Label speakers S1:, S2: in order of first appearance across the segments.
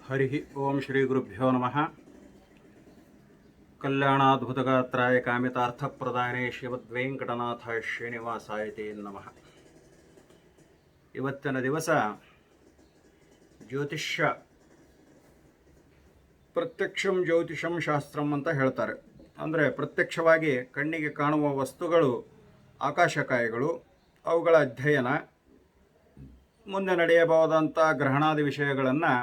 S1: ಹರಿ ಓಂ ಶ್ರೀ ಗುರುಭ್ಯೋ ನಮಃ. ಕಲ್ಯಾಣಾದ್ಭುತಗಾತ್ರಾಯ ಕಾಮಿತಾರ್ಥಪ್ರದಾಯನೇ ಶ್ರೀಮದ್ವೆಂಕಟನಾಥ ಶ್ರೀನಿವಾಸಾಯ ನಮಃ. ಇವತ್ತಿನ ದಿವಸ ಜ್ಯೋತಿಷ್ಯ, ಪ್ರತ್ಯಕ್ಷಂ ಜ್ಯೋತಿಷಂ ಶಾಸ್ತ್ರಂ ಅಂತ ಹೇಳ್ತಾರೆ. ಅಂದರೆ ಪ್ರತ್ಯಕ್ಷವಾಗಿ ಕಣ್ಣಿಗೆ ಕಾಣುವ ವಸ್ತುಗಳು, ಆಕಾಶಕಾಯಗಳು, ಅವುಗಳ ಅಧ್ಯಯನ, ಮುಂದೆ ನಡೆಯಬಹುದಂಥ ಗ್ರಹಣಾದಿ ವಿಷಯಗಳನ್ನು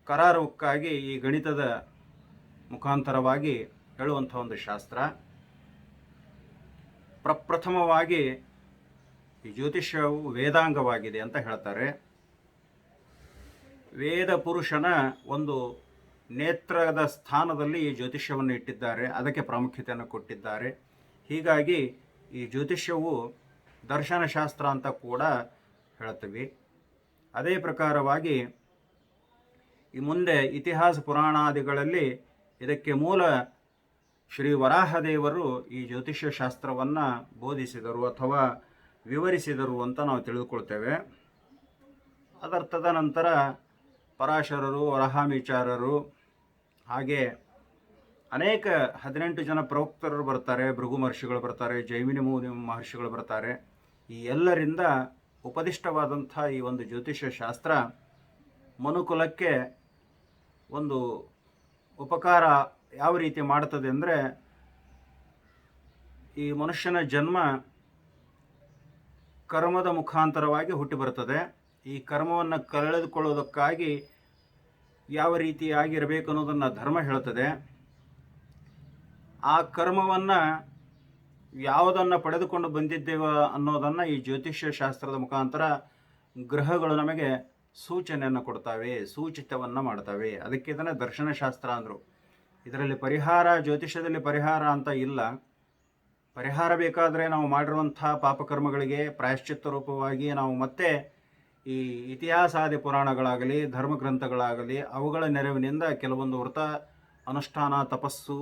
S1: ಕರಾರುವಕ್ಕಾಗಿ ಈ ಗಣಿತದ ಮುಖಾಂತರವಾಗಿ ಹೇಳುವಂಥ ಒಂದು ಶಾಸ್ತ್ರ. ಪ್ರಪ್ರಥಮವಾಗಿ ಈ ಜ್ಯೋತಿಷ್ಯವು ವೇದಾಂಗವಾಗಿದೆ ಅಂತ ಹೇಳ್ತಾರೆ. ವೇದ ಪುರುಷನ ಒಂದು ನೇತ್ರದ ಸ್ಥಾನದಲ್ಲಿ ಈ ಜ್ಯೋತಿಷ್ಯವನ್ನು ಇಟ್ಟಿದ್ದಾರೆ, ಅದಕ್ಕೆ ಪ್ರಾಮುಖ್ಯತೆಯನ್ನು ಕೊಟ್ಟಿದ್ದಾರೆ. ಹೀಗಾಗಿ ಈ ಜ್ಯೋತಿಷ್ಯವು ದರ್ಶನಶಾಸ್ತ್ರ ಅಂತ ಕೂಡ ಹೇಳ್ತೀವಿ. ಅದೇ ಪ್ರಕಾರವಾಗಿ ಈ ಮುಂದೆ ಇತಿಹಾಸ ಪುರಾಣಾದಿಗಳಲ್ಲಿ ಇದಕ್ಕೆ ಮೂಲ ಶ್ರೀ ವರಾಹದೇವರು ಈ ಜ್ಯೋತಿಷ್ಯ ಶಾಸ್ತ್ರವನ್ನು ಬೋಧಿಸಿದರು ಅಥವಾ ವಿವರಿಸಿದರು ಅಂತ ನಾವು ತಿಳಿದುಕೊಳ್ತೇವೆ. ಅದರ ತದನಂತರ ಪರಾಶರರು, ವರಹಾಮಿಚಾರರು, ಹಾಗೆ ಅನೇಕ 18 ಜನ ಪ್ರವಕ್ತರು ಬರ್ತಾರೆ, ಭೃಗು ಮಹರ್ಷಿಗಳು ಬರ್ತಾರೆ, ಜೈಮಿನಿ ಮುನಿ ಮಹರ್ಷಿಗಳು ಬರ್ತಾರೆ. ಈ ಎಲ್ಲರಿಂದ ಉಪದಿಷ್ಟವಾದಂಥ ಈ ಒಂದು ಜ್ಯೋತಿಷ್ಯ ಶಾಸ್ತ್ರ ಮನುಕುಲಕ್ಕೆ ಒಂದು ಉಪಕಾರ ಯಾವ ರೀತಿ ಮಾಡ್ತದೆ ಅಂದರೆ, ಈ ಮನುಷ್ಯನ ಜನ್ಮ ಕರ್ಮದ ಮುಖಾಂತರವಾಗಿ ಹುಟ್ಟಿ ಬರ್ತದೆ. ಈ ಕರ್ಮವನ್ನು ಕಳೆದುಕೊಳ್ಳೋದಕ್ಕಾಗಿ ಯಾವ ರೀತಿಯಾಗಿರಬೇಕು ಅನ್ನೋದನ್ನು ಧರ್ಮ ಹೇಳ್ತದೆ. ಆ ಕರ್ಮವನ್ನು ಯಾವುದನ್ನು ಪಡೆದುಕೊಂಡು ಬಂದಿದ್ದೇವೆ ಅನ್ನೋದನ್ನು ಈ ಜ್ಯೋತಿಷ್ಯ ಶಾಸ್ತ್ರದ ಮುಖಾಂತರ ಗ್ರಹಗಳು ನಮಗೆ ಸೂಚನೆಯನ್ನು ಕೊಡ್ತವೆ, ಸೂಚಿತವನ್ನು ಮಾಡ್ತವೆ. ಅದಕ್ಕೆ ಇದನ್ನು ದರ್ಶನಶಾಸ್ತ್ರ ಅಂದರು. ಇದರಲ್ಲಿ ಪರಿಹಾರ, ಜ್ಯೋತಿಷ್ಯದಲ್ಲಿ ಪರಿಹಾರ ಅಂತ ಇಲ್ಲ. ಪರಿಹಾರ ಬೇಕಾದರೆ ನಾವು ಮಾಡಿರುವಂಥ ಪಾಪಕರ್ಮಗಳಿಗೆ ಪ್ರಾಯಶ್ಚಿತ್ತ ರೂಪವಾಗಿ ನಾವು ಮತ್ತೆ ಈ ಇತಿಹಾಸಾದಿ ಪುರಾಣಗಳಾಗಲಿ, ಧರ್ಮಗ್ರಂಥಗಳಾಗಲಿ, ಅವುಗಳ ನೆರವಿನಿಂದ ಕೆಲವೊಂದು ವ್ರತ ಅನುಷ್ಠಾನ, ತಪಸ್ಸು,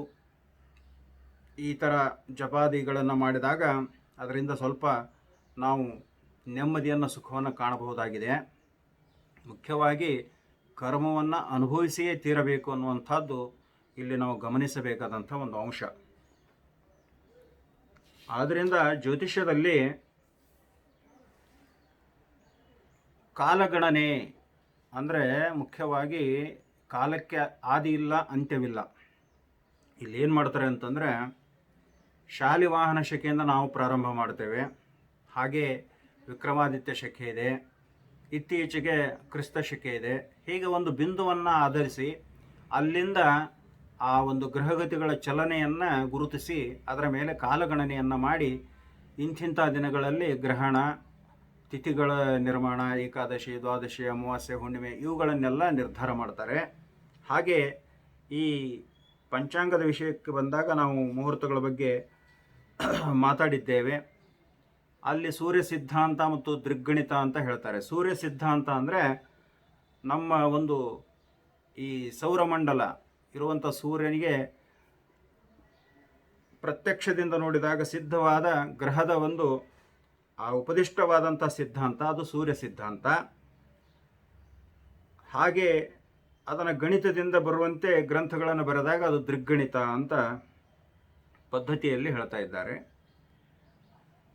S1: ಈ ಥರ ಜಪಾದಿಗಳನ್ನು ಮಾಡಿದಾಗ ಅದರಿಂದ ಸ್ವಲ್ಪ ನಾವು ನೆಮ್ಮದಿಯನ್ನು, ಸುಖವನ್ನು ಕಾಣಬಹುದಾಗಿದೆ. ಮುಖ್ಯವಾಗಿ ಕರ್ಮವನ್ನು ಅನುಭವಿಸಿಯೇ ತೀರಬೇಕು ಅನ್ನುವಂಥದ್ದು ಇಲ್ಲಿ ನಾವು ಗಮನಿಸಬೇಕಾದಂಥ ಒಂದು ಅಂಶ. ಆದ್ದರಿಂದ ಜ್ಯೋತಿಷ್ಯದಲ್ಲಿ ಕಾಲಗಣನೆ ಅಂದರೆ ಮುಖ್ಯವಾಗಿ ಕಾಲಕ್ಕೆ ಆದಿ ಇಲ್ಲ, ಅಂತ್ಯವಿಲ್ಲ. ಇಲ್ಲಿ ಏನು ಮಾಡ್ತಾರೆ ಅಂತಂದರೆ, ಶಾಲಿವಾಹನ ಶಕೆಯಿಂದ ನಾವು ಪ್ರಾರಂಭ ಮಾಡ್ತೇವೆ. ಹಾಗೆ ವಿಕ್ರಮಾದಿತ್ಯ ಶಕೆ ಇದೆ, ಇತ್ತೀಚೆಗೆ ಕ್ರಿಸ್ತ ಶಕೆ ಇದೆ. ಹೀಗೆ ಒಂದು ಬಿಂದುವನ್ನು ಆಧರಿಸಿ ಅಲ್ಲಿಂದ ಆ ಒಂದು ಗ್ರಹಗತಿಗಳ ಚಲನೆಯನ್ನು ಗುರುತಿಸಿ ಅದರ ಮೇಲೆ ಕಾಲಗಣನೆಯನ್ನು ಮಾಡಿ ಇಂಥಿಂಥ ದಿನಗಳಲ್ಲಿ ಗ್ರಹಣ, ತಿಥಿಗಳ ನಿರ್ಮಾಣ, ಏಕಾದಶಿ, ದ್ವಾದಶಿ, ಅಮಾವಾಸ್ಯೆ, ಹುಣ್ಣಿಮೆ ಇವುಗಳನ್ನೆಲ್ಲ ನಿರ್ಧಾರ ಮಾಡ್ತಾರೆ. ಹಾಗೆ ಈ ಪಂಚಾಂಗದ ವಿಷಯಕ್ಕೆ ಬಂದಾಗ ನಾವು ಮುಹೂರ್ತಗಳ ಬಗ್ಗೆ ಮಾತಾಡಿದ್ದೇವೆ. ಅಲ್ಲಿ ಸೂರ್ಯ ಸಿದ್ಧಾಂತ ಮತ್ತು ದೃಗ್ಗಣಿತ ಅಂತ ಹೇಳ್ತಾರೆ. ಸೂರ್ಯ ಸಿದ್ಧಾಂತ ಅಂದರೆ ನಮ್ಮ ಒಂದು ಈ ಸೌರಮಂಡಲ ಇರುವಂಥ ಸೂರ್ಯನಿಗೆ ಪ್ರತ್ಯಕ್ಷದಿಂದ ನೋಡಿದಾಗ ಸಿದ್ಧವಾದ ಗ್ರಹದ ಒಂದು ಆ ಉಪದಿಷ್ಟವಾದಂಥ ಸಿದ್ಧಾಂತ, ಅದು ಸೂರ್ಯ ಸಿದ್ಧಾಂತ. ಹಾಗೆ ಅದನ್ನು ಗಣಿತದಿಂದ ಬರುವಂತೆ ಗ್ರಂಥಗಳನ್ನು ಬರೆದಾಗ ಅದು ದೃಗ್ಗಣಿತ ಅಂತ ಪದ್ಧತಿಯಲ್ಲಿ ಹೇಳ್ತಾ ಇದ್ದಾರೆ.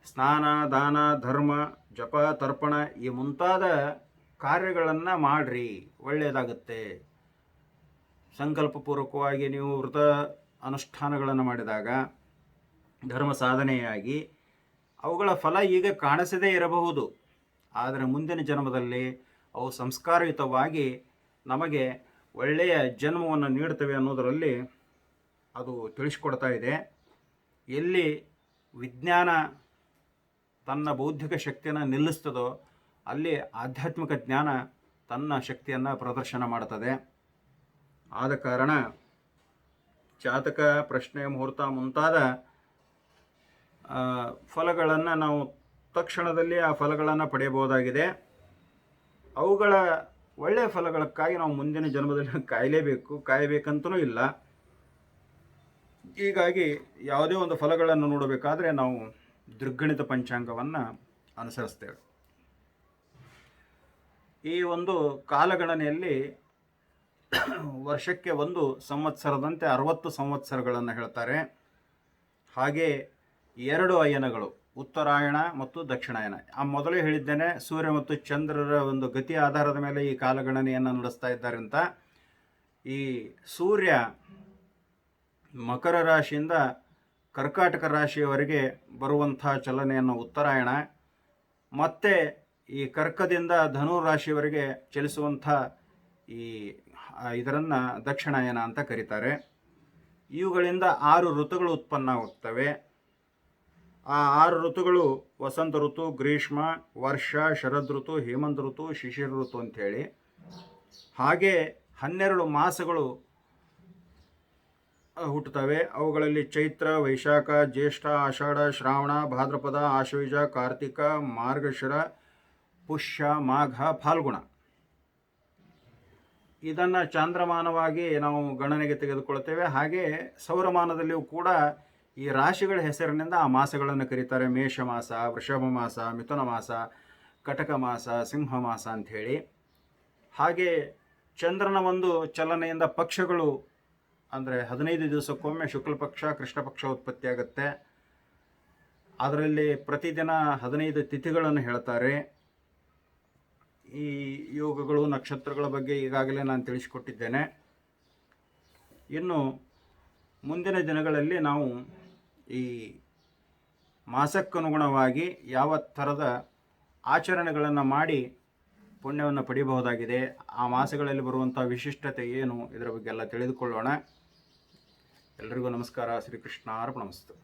S1: ಸ್ನಾನ, ದಾನ, ಧರ್ಮ, ಜಪ, ತರ್ಪಣ ಈ ಮುಂತಾದ ಕಾರ್ಯಗಳನ್ನು ಮಾಡ್ರಿ, ಒಳ್ಳೆಯದಾಗುತ್ತೆ. ಸಂಕಲ್ಪಪೂರ್ವಕವಾಗಿ ನೀವು ವ್ರತ ಅನುಷ್ಠಾನಗಳನ್ನು ಮಾಡಿದಾಗ ಧರ್ಮ ಸಾಧನೆಯಾಗಿ ಅವುಗಳ ಫಲ ಈಗ ಕಾಣಿಸದೇ ಇರಬಹುದು, ಆದರೆ ಮುಂದಿನ ಜನ್ಮದಲ್ಲಿ ಅವು ಸಂಸ್ಕಾರಯುತವಾಗಿ ನಮಗೆ ಒಳ್ಳೆಯ ಜನ್ಮವನ್ನು ನೀಡ್ತವೆ ಅನ್ನೋದರಲ್ಲಿ ಅದು ತಿಳಿಸ್ಕೊಡ್ತಾ ಇದೆ. ಎಲ್ಲಿ ವಿಜ್ಞಾನ ತನ್ನ ಬೌದ್ಧಿಕ ಶಕ್ತಿಯನ್ನು ನಿಲ್ಲಿಸ್ತದೋ ಅಲ್ಲಿ ಆಧ್ಯಾತ್ಮಿಕ ಜ್ಞಾನ ತನ್ನ ಶಕ್ತಿಯನ್ನು ಪ್ರದರ್ಶನ ಮಾಡ್ತದೆ. ಆದ ಕಾರಣ ಜಾತಕ, ಪ್ರಶ್ನೆ, ಮುಹೂರ್ತ ಮುಂತಾದ ಫಲಗಳನ್ನು ನಾವು ತಕ್ಷಣದಲ್ಲಿ ಆ ಫಲಗಳನ್ನು ಪಡೆಯಬಹುದಾಗಿದೆ. ಅವುಗಳ ಒಳ್ಳೆಯ ಫಲಗಳಕ್ಕಾಗಿ ನಾವು ಮುಂದಿನ ಜನ್ಮದಲ್ಲಿ ಕಾಯಬೇಕಂತನೂ ಇಲ್ಲ. ಹೀಗಾಗಿ ಯಾವುದೇ ಒಂದು ಫಲಗಳನ್ನು ನೋಡಬೇಕಾದ್ರೆ ನಾವು ದೃಗ್ಗಣಿತ ಪಂಚಾಂಗವನ್ನು ಅನುಸರಿಸ್ತೇವೆ. ಈ ಒಂದು ಕಾಲಗಣನೆಯಲ್ಲಿ ವರ್ಷಕ್ಕೆ ಒಂದು ಸಂವತ್ಸರದಂತೆ 60 ಸಂವತ್ಸರಗಳನ್ನು ಹೇಳ್ತಾರೆ. ಹಾಗೆ 2 ಅಯನಗಳು, ಉತ್ತರಾಯಣ ಮತ್ತು ದಕ್ಷಿಣಾಯನ. ಮೊದಲೇ ಹೇಳಿದ್ದೇನೆ, ಸೂರ್ಯ ಮತ್ತು ಚಂದ್ರರ ಒಂದು ಗತಿ ಆಧಾರದ ಮೇಲೆ ಈ ಕಾಲಗಣನೆಯನ್ನು ನಡೆಸ್ತಾ ಇದ್ದಾರೆ ಅಂತ. ಈ ಸೂರ್ಯ ಮಕರ ರಾಶಿಯಿಂದ ಕರ್ಕಾಟಕ ರಾಶಿಯವರೆಗೆ ಬರುವಂಥ ಚಲನೆಯನ್ನು ಉತ್ತರಾಯಣ, ಮತ್ತು ಈ ಕರ್ಕದಿಂದ ಧನು ರಾಶಿಯವರೆಗೆ ಚಲಿಸುವಂಥ ಇದನ್ನು ದಕ್ಷಿಣಾಯನ ಅಂತ ಕರೀತಾರೆ. ಇವುಗಳಿಂದ 6 ಋತುಗಳು ಉತ್ಪನ್ನವಾಗ್ತವೆ. ಆ 6 ಋತುಗಳು ವಸಂತ ಋತು, ಗ್ರೀಷ್ಮ, ವರ್ಷ, ಶರದ್ ಋತು, ಹೇಮಂತ ಋತು, ಶಿಶಿರ ಋತು ಅಂಥೇಳಿ. ಹಾಗೆ 12 ಮಾಸಗಳು ಹುಟ್ಟುತ್ತವೆ. ಅವುಗಳಲ್ಲಿ ಚೈತ್ರ, ವೈಶಾಖ, ಜ್ಯೇಷ್ಠ, ಆಷಾಢ, ಶ್ರಾವಣ, ಭಾದ್ರಪದ, ಆಶ್ವಯುಜ, ಕಾರ್ತಿಕ, ಮಾರ್ಗಶಿರ, ಪುಷ್ಯ, ಮಾಘ, ಫಾಲ್ಗುಣ. ಇದನ್ನು ಚಾಂದ್ರಮಾನವಾಗಿ ನಾವು ಗಣನೆಗೆ ತೆಗೆದುಕೊಳ್ತೇವೆ. ಹಾಗೆ ಸೌರಮಾನದಲ್ಲಿಯೂ ಕೂಡ ಈ ರಾಶಿಗಳ ಹೆಸರಿನಿಂದ ಆ ಮಾಸಗಳನ್ನು ಕರೀತಾರೆ. ಮೇಷ ಮಾಸ, ವೃಷಭ ಮಾಸ, ಮಿಥುನ ಮಾಸ, ಕಟಕ ಮಾಸ, ಸಿಂಹ ಮಾಸ ಅಂಥೇಳಿ. ಹಾಗೆ ಚಂದ್ರನ ಒಂದು ಚಲನೆಯಿಂದ ಪಕ್ಷಗಳು, ಅಂದರೆ 15 ದಿವಸಕ್ಕೊಮ್ಮೆ ಶುಕ್ಲ ಪಕ್ಷ, ಕೃಷ್ಣ ಪಕ್ಷ ಉತ್ಪತ್ತಿಯಾಗುತ್ತೆ. ಅದರಲ್ಲಿ ಪ್ರತಿದಿನ 15 ತಿಥಿಗಳನ್ನು ಹೇಳ್ತಾರೆ. ಈ ಯೋಗಗಳು, ನಕ್ಷತ್ರಗಳ ಬಗ್ಗೆ ಈಗಾಗಲೇ ನಾನು ತಿಳಿಸಿಕೊಟ್ಟಿದ್ದೇನೆ. ಇನ್ನು ಮುಂದಿನ ದಿನಗಳಲ್ಲಿ ನಾವು ಈ ಮಾಸಕ್ಕನುಗುಣವಾಗಿ ಯಾವ ಥರದ ಆಚರಣೆಗಳನ್ನು ಮಾಡಿ ಪುಣ್ಯವನ್ನು ಪಡೆಯಬಹುದಾಗಿದೆ, ಆ ಮಾಸಗಳಲ್ಲಿ ಬರುವಂಥ ವಿಶಿಷ್ಟತೆ ಏನು, ಇದರ ಬಗ್ಗೆ ಎಲ್ಲ ತಿಳಿದುಕೊಳ್ಳೋಣ. ಎಲ್ಲರಿಗೂ ನಮಸ್ಕಾರ. ಶ್ರೀಕೃಷ್ಣ ಅರ್ಪಣಮಸ್ತು.